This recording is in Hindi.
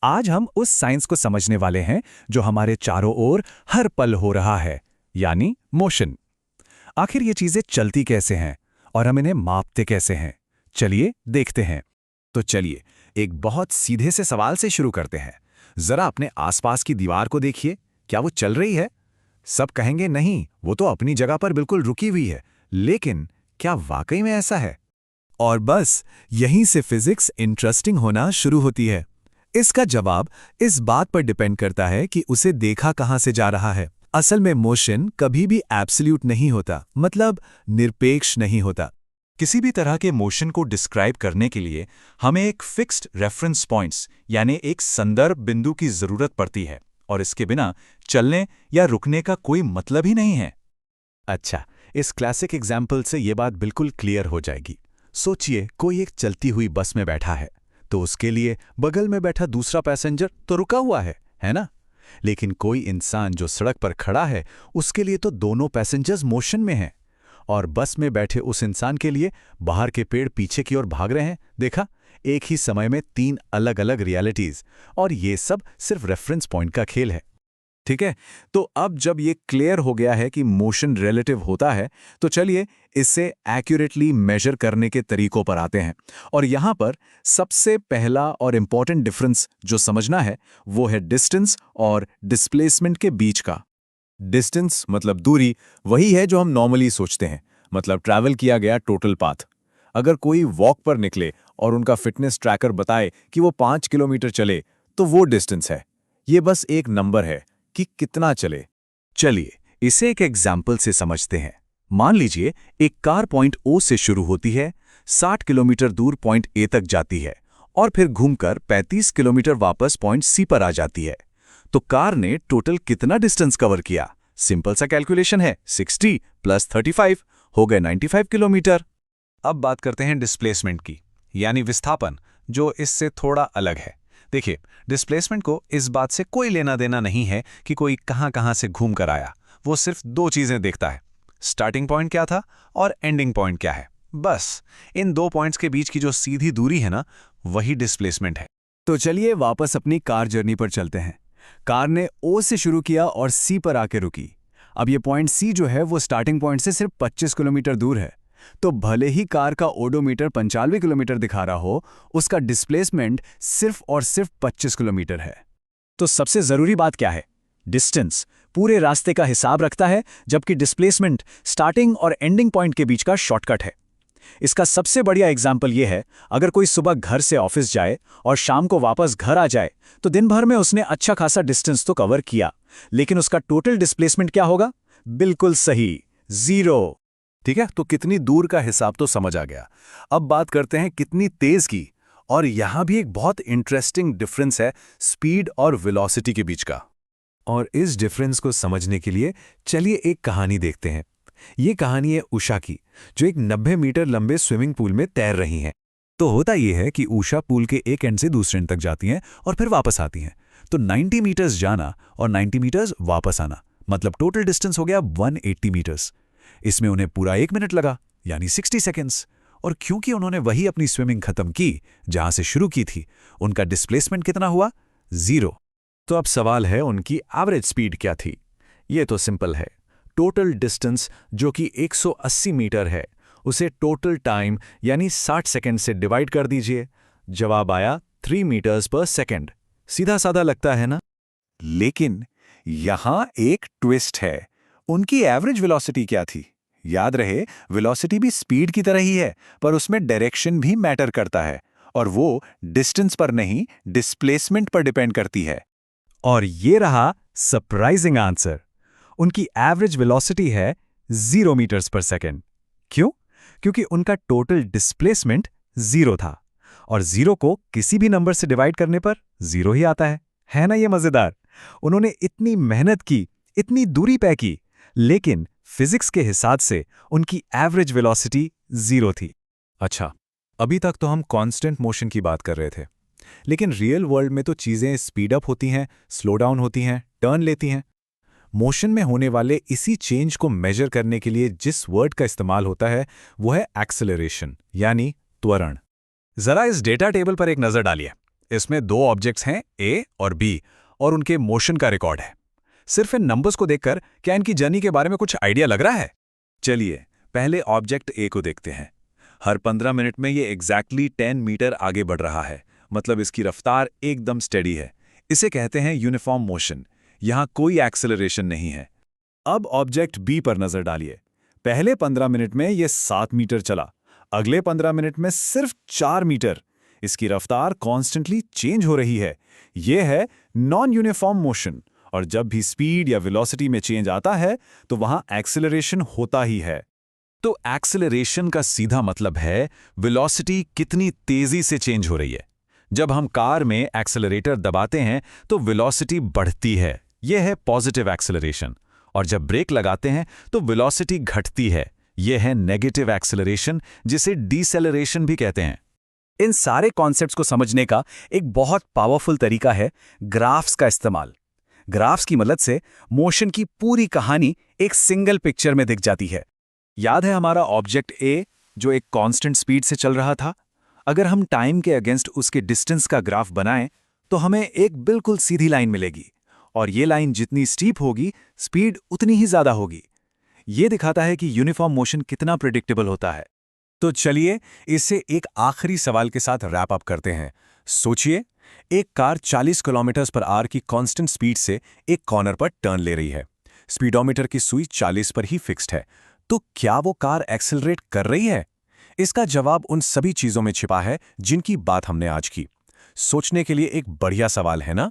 आज हम उस साइंस को समझने वाले हैं जो हमारे चारों ओर हर पल हो रहा है, यानी मोशन। आखिर ये चीजें चलती कैसे हैं और हम इन्हें मापते कैसे हैं? चलिए देखते हैं। तो चलिए एक बहुत सीधे से सवाल से शुरू करते हैं। जरा अपने आसपास की दीवार को देखिए, क्या वो चल रही है? सब कहेंगे नहीं, वो तो अपनी जगह पर बिल्कुल रुकी हुई है। लेकिन क्या वाकई में ऐसा है? और बस यहीं से फिजिक्स इंटरेस्टिंग होना शुरू होती है। इसका जवाब इस बात पर डिपेंड करता है कि उसे देखा कहां से जा रहा है। असल में मोशन कभी भी एब्सोल्यूट नहीं होता, मतलब निरपेक्ष नहीं होता। किसी भी तरह के मोशन को डिस्क्राइब करने के लिए हमें एक फिक्स्ड रेफरेंस पॉइंट्स यानी एक संदर्भ बिंदु की जरूरत पड़ती है, और इसके बिना चलने या रुकने का कोई मतलब ही नहीं है। अच्छा, इस क्लासिक एग्जाम्पल से ये बात बिल्कुल क्लियर हो जाएगी। सोचिए कोई एक चलती हुई बस में बैठा है, तो उसके लिए बगल में बैठा दूसरा पैसेंजर तो रुका हुआ है ना? लेकिन कोई इंसान जो सड़क पर खड़ा है, उसके लिए तो दोनों पैसेंजर्स मोशन में हैं। और बस में बैठे उस इंसान के लिए बाहर के पेड़ पीछे की ओर भाग रहे हैं। देखा, एक ही समय में तीन अलग अलग रियलिटीज, और ये सब सिर्फ रेफरेंस पॉइंट का खेल है। ठीक है, तो अब जब ये क्लियर हो गया है कि मोशन रिलेटिव होता है, तो चलिए इससे एक्यूरेटली मेजर करने के तरीकों पर आते हैं। और यहां पर सबसे पहला और इंपॉर्टेंट डिफरेंस जो समझना है वो है डिस्टेंस और डिस्प्लेसमेंट के बीच का। डिस्टेंस मतलब दूरी, वही है जो हम नॉर्मली सोचते हैं, मतलब ट्रैवल किया गया टोटल पाथ। अगर कोई वॉक पर निकले और उनका फिटनेस ट्रैकर बताए कि वो 5 किलोमीटर चले, तो वो डिस्टेंस है। ये बस एक नंबर है कि कितना चले। चलिए इसे एक एग्जाम्पल से समझते हैं। मान लीजिए एक कार पॉइंट ओ से शुरू होती है, 60 किलोमीटर दूर पॉइंट ए तक जाती है, और फिर घूमकर 35 किलोमीटर वापस पॉइंट सी पर आ जाती है। तो कार ने टोटल कितना डिस्टेंस कवर किया? सिंपल सा कैलकुलेशन है, 60 + 35 हो गए 95 किलोमीटर। अब बात करते हैं डिस्प्लेसमेंट की, यानी विस्थापन, जो इससे थोड़ा अलग है। देखिए, डिस्प्लेसमेंट को इस बात से कोई लेना देना नहीं है कि कोई कहां से घूम कर आया। वो सिर्फ दो चीजें देखता है, स्टार्टिंग पॉइंट क्या था और एंडिंग पॉइंट क्या है। बस इन दो पॉइंट्स के बीच की जो सीधी दूरी है ना, वही डिस्प्लेसमेंट है। तो चलिए वापस अपनी कार जर्नी पर चलते हैं। कार ने ओ से शुरू किया और सी पर आके रुकी। अब ये पॉइंट सी जो है वो स्टार्टिंग पॉइंट से सिर्फ 25 किलोमीटर दूर है। तो भले ही कार का ओडोमीटर 95 किलोमीटर दिखा रहा हो, उसका डिस्प्लेसमेंट सिर्फ और सिर्फ 25 किलोमीटर है। तो सबसे जरूरी बात क्या है? डिस्टेंस पूरे रास्ते का हिसाब रखता है, जबकि डिस्प्लेसमेंट स्टार्टिंग और एंडिंग पॉइंट के बीच का शॉर्टकट है। इसका सबसे बढ़िया एग्जाम्पल यह है, अगर कोई सुबह घर से ऑफिस जाए और शाम को वापस घर आ जाए, तो दिन भर में उसने अच्छा खासा डिस्टेंस तो कवर किया, लेकिन उसका टोटल डिस्प्लेसमेंट क्या होगा? बिल्कुल सही, 0। ठीक है, तो कितनी दूर का हिसाब तो समझ आ गया। अब बात करते हैं कितनी तेज की, और यहां भी एक बहुत इंटरेस्टिंग डिफरेंस है स्पीड और वेलोसिटी के बीच का। और इस डिफरेंस को समझने के लिए चलिए एक कहानी देखते हैं। ये कहानी है उषा की, जो एक 90 मीटर लंबे स्विमिंग पूल में तैर रही हैं। तो होता यह है कि उषा पूल के एक एंड से दूसरे एंड तक जाती हैं और फिर वापस आती हैं। तो 90 मीटर्स जाना और 90 मीटर्स वापस आना, मतलब टोटल डिस्टेंस हो गया 180 मीटर्स। इसमें उन्हें पूरा 1 मिनट लगा, यानी 60 सेकेंड्स। और क्योंकि उन्होंने वही अपनी स्विमिंग खत्म की जहां से शुरू की थी, उनका डिस्प्लेसमेंट कितना हुआ? 0। तो अब सवाल है, उनकी एवरेज स्पीड क्या थी? ये तो सिंपल है, टोटल डिस्टेंस जो कि 180 मीटर है, उसे टोटल टाइम यानी 60 सेकेंड से डिवाइड कर दीजिए। जवाब आया 3 मीटर्स पर सेकेंड। सीधा साधा लगता है ना? लेकिन यहां एक ट्विस्ट है। उनकी एवरेज वेलोसिटी क्या थी? याद रहे, वेलोसिटी भी स्पीड की तरह ही है, पर उसमें डायरेक्शन भी मैटर करता है, और वो डिस्टेंस पर नहीं, डिस्प्लेसमेंट पर डिपेंड करती है। और ये रहा सरप्राइजिंग आंसर। उनकी एवरेज वेलोसिटी है 0 मीटर्स पर सेकेंड। क्यों? क्योंकि उनका टोटल डिस्प्लेसमेंट 0 था, और 0 को किसी भी नंबर से डिवाइड करने पर 0 ही आता है ना? ये मजेदार। उन्होंने इतनी मेहनत की, इतनी दूरी तय की, लेकिन फिजिक्स के हिसाब से उनकी एवरेज वेलोसिटी 0 थी। अच्छा, अभी तक तो हम कांस्टेंट मोशन की बात कर रहे थे, लेकिन रियल वर्ल्ड में तो चीजें स्पीड अप होती हैं, स्लो डाउन होती हैं, टर्न लेती हैं। मोशन में होने वाले इसी चेंज को मेजर करने के लिए जिस वर्ड का इस्तेमाल होता है वो है एक्सेलरेशन, यानी त्वरण। जरा इस डेटा टेबल पर एक नजर डालिए। इसमें दो ऑब्जेक्ट्स हैं ए और बी और उनके मोशन का रिकॉर्ड है। सिर्फ इन नंबर्स को देखकर क्या इनकी जर्नी के बारे में कुछ आइडिया लग रहा है? चलिए पहले ऑब्जेक्ट ए को देखते हैं। हर 15 मिनट में ये एग्जैक्टली 10 मीटर आगे बढ़ रहा है, मतलब इसकी रफ्तार एकदम स्टेडी है। इसे कहते हैं यूनिफॉर्म मोशन। यहाँ कोई एक्सेलरेशन नहीं है। अब ऑब्जेक्ट बी पर नजर डालिए। पहले 15 मिनट में ये 7 मीटर चला, अगले 15 मिनट में सिर्फ 4 मीटर। इसकी रफ्तार कॉन्स्टेंटली चेंज हो रही है। यह है नॉन यूनिफॉर्म मोशन, और जब भी स्पीड या वेलोसिटी में चेंज आता है तो वहां एक्सेलरेशन होता ही है। तो एक्सेलरेशन का सीधा मतलब है वेलोसिटी कितनी तेजी से चेंज हो रही है। जब हम कार में एक्सेलरेटर दबाते हैं तो वेलोसिटी बढ़ती है, यह है पॉजिटिव एक्सेलरेशन। और जब ब्रेक लगाते हैं तो वेलोसिटी घटती है, यह है नेगेटिव एक्सेलरेशन, जिसे डिसेलरेशन भी कहते हैं। इन सारे कॉन्सेप्ट्स को समझने का एक बहुत पावरफुल तरीका है ग्राफ्स का इस्तेमाल। ग्राफ्स की मदद से मोशन की पूरी कहानी एक सिंगल पिक्चर में दिख जाती है। याद है हमारा ऑब्जेक्ट ए जो एक कांस्टेंट स्पीड से चल रहा था? अगर हम टाइम के अगेंस्ट उसके डिस्टेंस का ग्राफ बनाएं तो हमें एक बिल्कुल सीधी लाइन मिलेगी, और ये लाइन जितनी स्टीप होगी स्पीड उतनी ही ज्यादा होगी। ये दिखाता है कि यूनिफॉर्म मोशन कितना प्रिडिक्टेबल होता है। तो चलिए इसे एक आखिरी सवाल के साथ रैप अप करते हैं। सोचिए, एक कार 40 किलोमीटर पर आवर की कांस्टेंट स्पीड से एक कॉर्नर पर टर्न ले रही है। स्पीडोमीटर की सुई 40 पर ही फिक्स्ड है। तो क्या वो कार एक्सेलरेट कर रही है? इसका जवाब उन सभी चीजों में छिपा है जिनकी बात हमने आज की। सोचने के लिए एक बढ़िया सवाल है ना?